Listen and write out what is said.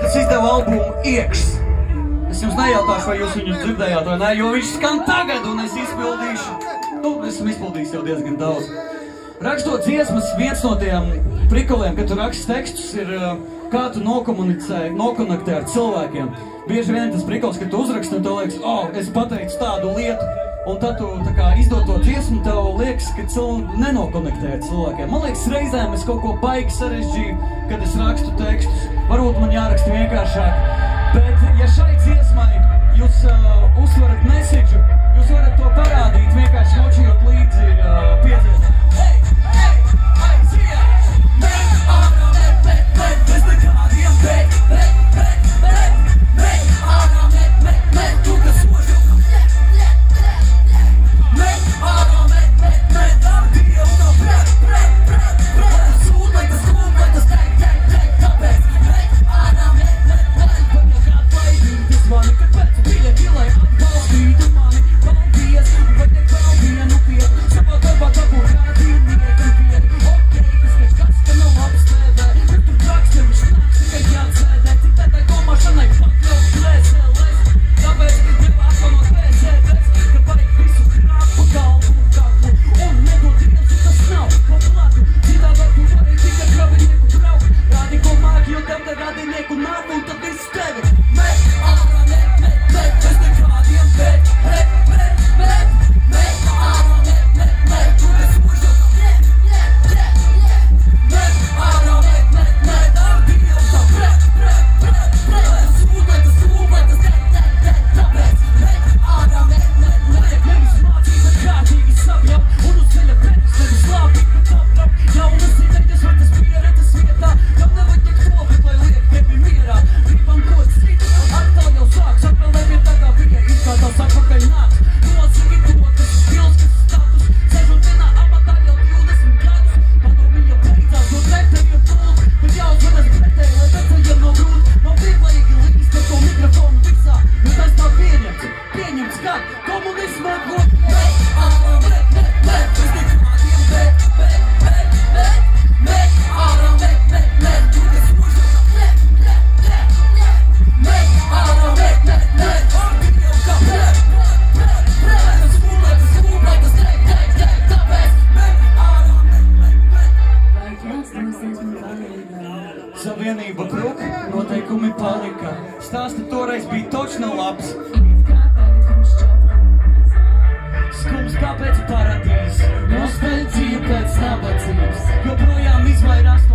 Es izdevu albumu Iekšs. Es jums nejautāšu, vai jūs viņu dzirdējāt vai ne, jo viņš skan tagad, un es izpildīšu. Esmu izpildījis jau diezgan daudz. Rakstot dziesmas, viens no tiem prikoliem, kad tu raksti tekstus, ir kā tu nokonektē ar cilvēkiem. Bieži vien tas prikols, kad tu uzraksti un tev liekas, es pateicu tādu lietu, un tad tu tā kā izdod to dziesmu, tev liekas, ka cilvēki nenokonektē ar cilvēkiem. Man liekas, reizēm es kaut ko baigi sarežģīju, kad es rakstu tekstus. Varbūt man jāraksta vienkāršāk. Bet, ja šai dziesmai jūs uzsverat mesidžu, jūs varat to parādīt, vienkārši močījot līdzi piedziesmai. Savienība bruk, noteikumi palika. Stāsti toreiz bija točna labs. Skums kā pēc paradīzes, nostalģija pēc nabadzības. Joprojām izvairās